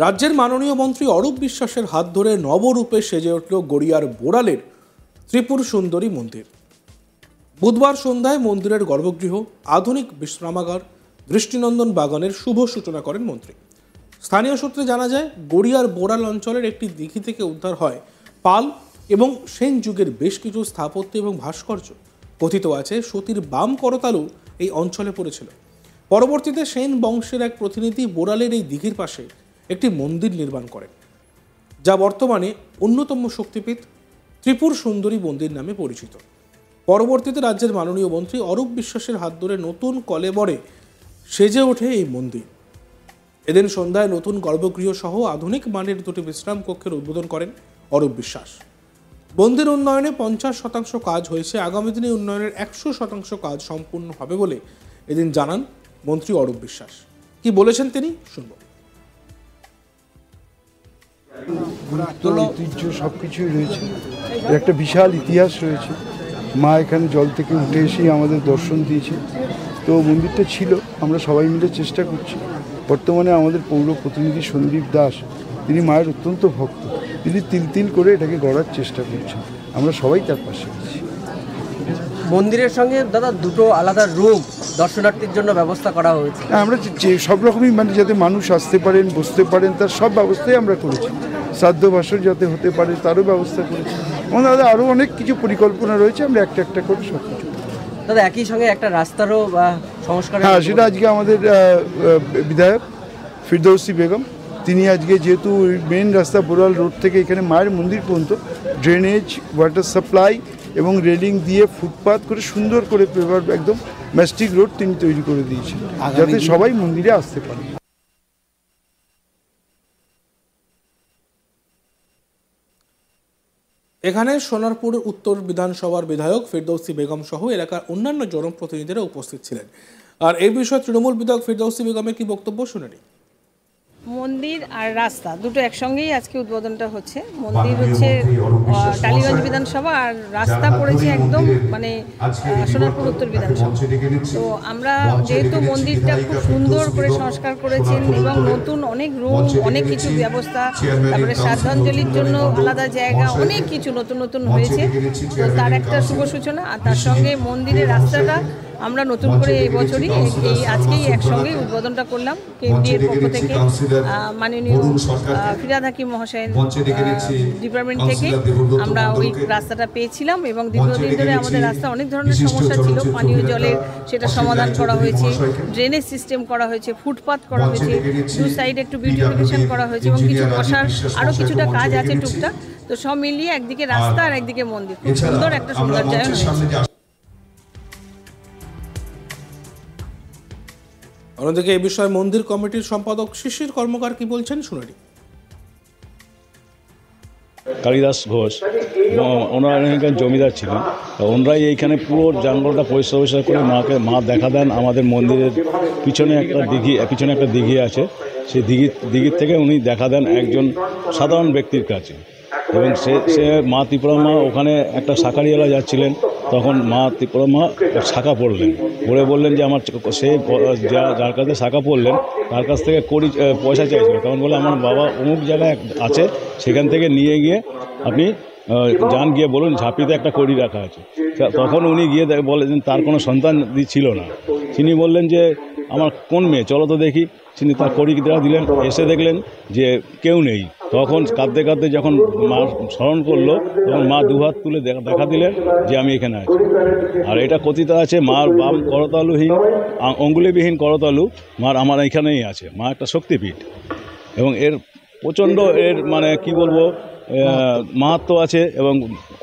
রাজ্যের মাননীয় মন্ত্রী অরূপ বিশ্বাসের হাত ধরে নবরূপে সেজে উঠল গড়িয়ার বোড়ালের ত্রিপুর সুন্দরী মন্দির। বুধবার সন্ধ্যায় মন্দিরের গর্ভগৃহ, আধুনিক বিশ্রামাগার, দৃষ্টিনন্দন বাগানের শুভ সূচনা করেন মন্ত্রী। স্থানীয় সূত্রে জানা যায়, গড়িয়ার বোড়াল অঞ্চলের একটি দিঘি থেকে উদ্ধার হয় পাল এবং সেন যুগের বেশ কিছু স্থাপত্য এবং ভাস্কর্য। কথিত আছে, সতীর বাম করতালু এই অঞ্চলে পড়েছিল। পরবর্তীতে সেন বংশের এক প্রতিনিধি বোড়ালের এই দিঘির পাশে একটি মন্দির নির্মাণ করেন, যা বর্তমানে অন্যতম শক্তিপীঠ ত্রিপুর সুন্দরী মন্দির নামে পরিচিত। পরবর্তীতে রাজ্যের মাননীয় মন্ত্রী অরূপ বিশ্বাসের হাত ধরে নতুন কলেবরে সেজে ওঠে এই মন্দির। এদিন সন্ধ্যায় নতুন গর্ভগৃহ সহ আধুনিক মানের দুটি বিশ্রাম কক্ষের উদ্বোধন করেন অরূপ বিশ্বাস। মন্দির উন্নয়নে 50% কাজ হয়েছে, আগামী দিনে উন্নয়নের 100% কাজ সম্পূর্ণ হবে বলে এদিন জানান মন্ত্রী অরূপ বিশ্বাস। কি বলেছেন তিনি, শুনব। গুরুত্ব, ঐতিহ্য সবকিছুই রয়েছে, এর একটা বিশাল ইতিহাস রয়েছে। মা এখানে জল থেকে উঠে এসেই আমাদের দর্শন দিয়েছে। তো মন্দিরটা ছিল, আমরা সবাই মিলে চেষ্টা করছি। বর্তমানে আমাদের পৌর প্রতিনিধি সন্দীপ দাস, তিনি মায়ের অত্যন্ত ভক্ত, তিনি তিল তিল করে এটাকে গড়ার চেষ্টা করছেন। আমরা সবাই তার পাশে আছি। মন্দিরের সঙ্গে দাদা দুটো আলাদা রুম দর্শনার্থীর জন্য ব্যবস্থা করা হয়েছে। আমরা সব রকমই যাতে মানুষ আসতে পারেন, বসতে পারেন, তার সব ব্যবস্থাই আমরা করেছি। শ্রাদ্ধ বাসর যাতে হতে পারে তারও ব্যবস্থা করেছি। আমাদের আরও অনেক কিছু পরিকল্পনা রয়েছে, আমরা একটা একটা করে সব কিছু। দাদা একই সঙ্গে একটা রাস্তারও বা সংস্কার, হ্যাঁ, সেটা আজকে আমাদের বিধায়ক ফিরদৌসী বেগম, তিনি আজকে যেহেতু মেন রাস্তা বোড়াল রোড থেকে এখানে মায়ের মন্দির পর্যন্ত ড্রেনেজ, ওয়াটার সাপ্লাই এবং রেলিং দিয়ে ফুটপাথ করে সুন্দর করে পেপার একদম ম্যাস্টিক রোড তিনি তৈরি করে দিয়েছেন, যাতে সবাই মন্দিরে আসতে পারে। এখানে সোনারপুর উত্তর বিধানসভার বিধায়ক ফিরদৌসী বেগম সহ এলাকার অন্যান্য জনপ্রতিনিধিরা উপস্থিত ছিলেন। আর এই বিষয়ে তৃণমূল বিধায়ক ফিরদৌসী বেগমের কি বক্তব্য, শুনে নিন। মন্দির আর রাস্তা দুটো একসঙ্গেই আজকে উদ্বোধনটা হচ্ছে। মন্দির হচ্ছে টালিগঞ্জ বিধানসভা আর রাস্তা পড়েছে একদম সোনারপুর উত্তর বিধানসভা। তো আমরা যেহেতু মন্দিরটা খুব সুন্দর করে সংস্কার করেছেন এবং নতুন অনেক রুম, অনেক কিছু ব্যবস্থা, তারপরে শ্রাদ্ধাঞ্জলির জন্য আলাদা জায়গা, অনেক কিছু নতুন নতুন হয়েছে। তো তার একটা শুভ সূচনা। আর তার সঙ্গে মন্দিরের রাস্তাটা আমরা নতুন করে এই বছরই আজকেই একসঙ্গেই উদ্বোধনটা করলাম। কেন্দ্রের পক্ষ থেকে মাননীয় ফিরহাদ হাকিম মহাশয়ের ডিপার্টমেন্ট থেকে আমরা ওই রাস্তাটা পেয়েছিলাম এবং দীর্ঘদিন ধরে আমাদের রাস্তা অনেক ধরনের সমস্যা ছিল। পানীয় জলের সেটা সমাধান করা হয়েছে, ড্রেনেজ সিস্টেম করা হয়েছে, ফুটপাথ করা হয়েছে, দু সাইডে একটু বিউটিফিকেশন করা হয়েছে এবং কিছু বসার আরও কিছুটা কাজ আছে টুকটাক। তো সব মিলিয়ে একদিকে রাস্তা আর একদিকে মন্দির, খুব সুন্দর একটা সৌন্দর্যায়ন হয়েছে। অন্যদিকে এই বিষয়ে মন্দির কমিটির সম্পাদক শিশির কর্মকার কি বলছেন, শুনে নিন। কালিদাস ঘোষ, ওনারা এখানে জমিদার ছিলেন। ওনারাই এইখানে পুরো জঙ্গলটা পরিষ্কার করে মা দেখা দেন। আমাদের মন্দিরের পিছনে একটা দিঘি আছে, সেই দিঘির থেকে উনি দেখা দেন একজন সাধারণ ব্যক্তির কাছে। এবং সে মা ত্রিপুরা মা ওখানে একটা শাঁখারিওয়ালা যাচ্ছিলেন, তখন মা ত্রিপুরা মা শাঁখা পড়লেন, বললেন যে আমার সে যার কাছে শাঁখা পড়লেন তার কাছ থেকে পয়সা চাইছিল। তখন বলে আমার বাবা অমুক জায়গায় আছে, সেখান থেকে নিয়ে গিয়ে আপনি যান, গিয়ে বলুন ঝাঁপিতে একটা কড়ি রাখা আছে। তখন উনি গিয়ে বলেন তার কোনো সন্তান ছিল না। তিনি বললেন যে আমার কোন মেয়ে, চলো তো দেখি। তিনি তার কড়িটা দিলেন, এসে দেখলেন যে কেউ নেই। তখন কাঁদতে কাঁদতে যখন মা স্মরণ করলো, তখন মা দুহাত তুলে দেখা দিলেন যে আমি এখানে আছি। আর এটা কথিত আছে, মার বাম করতালুহীন, অঙ্গুলিবিহীন করতালু মার আমার এখানেই আছে। মা একটা শক্তিপীঠ এবং এর প্রচণ্ড কি বলবো মাহাত্ম্য আছে এবং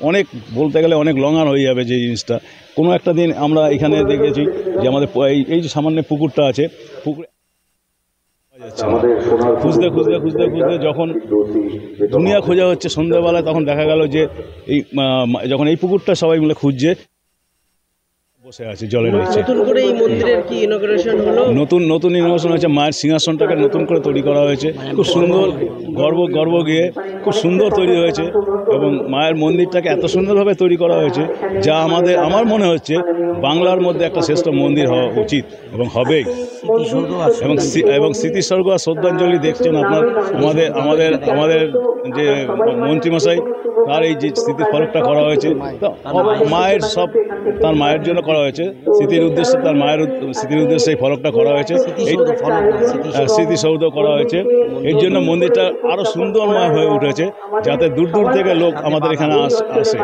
অনেক বলতে গেলে অনেক লঙ্ঘন হয়ে যাবে যে জিনিসটা। কোনো একটা দিন আমরা এখানে দেখেছি যে আমাদের এই যে সামান্য পুকুরটা আছে, পুকুরে খুঁজতে যখন দুনিয়া খোঁজা হচ্ছে সন্ধ্যাবেলায়, তখন দেখা গেল যে যখন এই পুকুরটা সবাই মিলে খুঁজছে, বসে আছে জলের নিচে। নতুন করে এই মন্দিরের কি ইনগ্রেশন হলো? নতুন ইনোভেশন হয়েছে। মায়ের সিংহাসনটাকে নতুন করে তৈরি করা হয়েছে, খুব সুন্দর গর্ব গিয়ে খুব সুন্দর তৈরি হয়েছে এবং মায়ের মন্দিরটাকে এত সুন্দরভাবে তৈরি করা হয়েছে যা আমার মনে হচ্ছে বাংলার মধ্যে একটা শ্রেষ্ঠ মন্দির হওয়া উচিত এবং হবেই। স্মৃতিসৌধ আর এবং স্মৃতিস্বর্গ আর শ্রদ্ধাঞ্জলি দেখছেন আপনার আমাদের আমাদের আমাদের যে মন্ত্রীমশাই তার এই যে স্মৃতির ফলকটা করা হয়েছে, তো মায়ের সব তার মায়ের জন্য করা হয়েছে, স্মৃতির উদ্দেশ্যে তার মায়ের স্মৃতির উদ্দেশ্যে এই ফলকটা করা হয়েছে, এই স্মৃতিসৌধ করা হয়েছে। এর জন্য মন্দিরটা আরও সুন্দরময় হয়ে উঠেছে, যাতে দূর দূর থেকে লোক আমাদের এখানে আসে।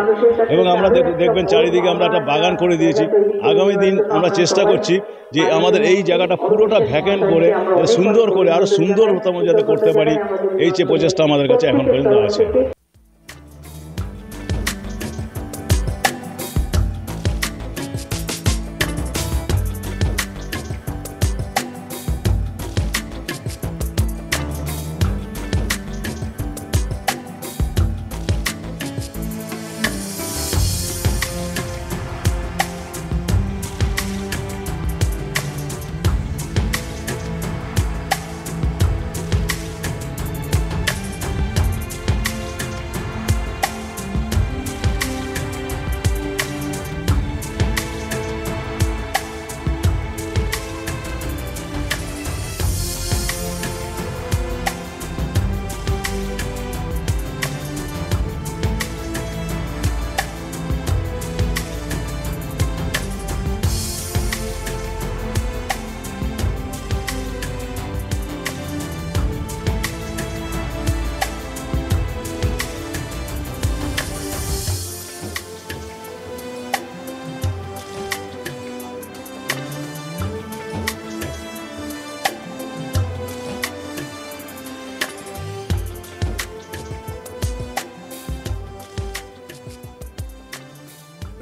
এবং আমরা দেখবেন চারিদিকে আমরা একটা বাগান করে দিয়েছি। আগামী দিন আমরা চেষ্টা করছি যে আমাদের এই জায়গাটা পুরোটা ভ্যাকেন্ট করে সুন্দর করে আরও সুন্দরতম যাতে করতে পারি, এই যে প্রচেষ্টা আমাদের কাছে এখন পর্যন্ত আছে।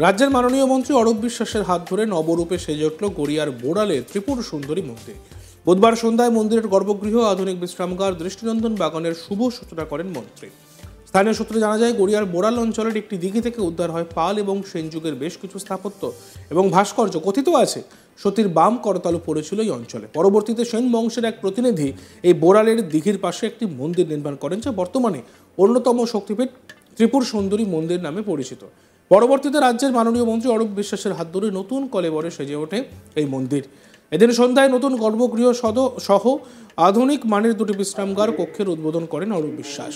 রাজ্যের মাননীয় মন্ত্রী অরূপ বিশ্বাসের হাত ধরে নবরূপে সেজে উঠল গড়িয়ার বোড়ালে ত্রিপুর সুন্দরী মন্দির। বুধবার সন্ধ্যায় মন্দিরের গর্ভগৃহ, আধুনিক বিশ্রামাগার, দৃষ্টিনন্দন বাগানের শুভ সূচনা করেন মন্ত্রী। স্থানীয় সূত্রে জানা যায়, গড়িয়ার বোড়াল অঞ্চলের একটি দিঘি থেকে উদ্ধার হয় পাল এবং সেন যুগের বেশ কিছু স্থাপত্য এবং ভাস্কর্য। কথিত আছে সতীর বাম করতালু পড়েছিল এই অঞ্চলে। পরবর্তীতে সেন বংশের এক প্রতিনিধি এই বোড়ালের দিঘির পাশে একটি মন্দির নির্মাণ করেন, যা বর্তমানে অন্যতম শক্তিপীঠ ত্রিপুর সুন্দরী মন্দির নামে পরিচিত। পরবর্তীতে রাজ্যের মাননীয় মন্ত্রী অরূপ বিশ্বাসের হাত ধরে নতুন কলেবরে সেজে ওঠে এই মন্দির। এদিন সন্ধ্যায় নতুন গর্ভগৃহ সহ আধুনিক মানের দুটি বিশ্রামগার কক্ষের উদ্বোধন করেন অরূপ বিশ্বাস।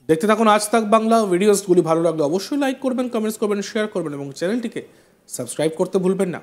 দেখতে থাকুন আজ তাক বাংলা। ভিডিওসগুলি ভালো লাগলে অবশ্যই লাইক করবেন, কমেন্টস করবেন, শেয়ার করবেন এবং চ্যানেলটিকে সাবস্ক্রাইব করতে ভুলবেন না।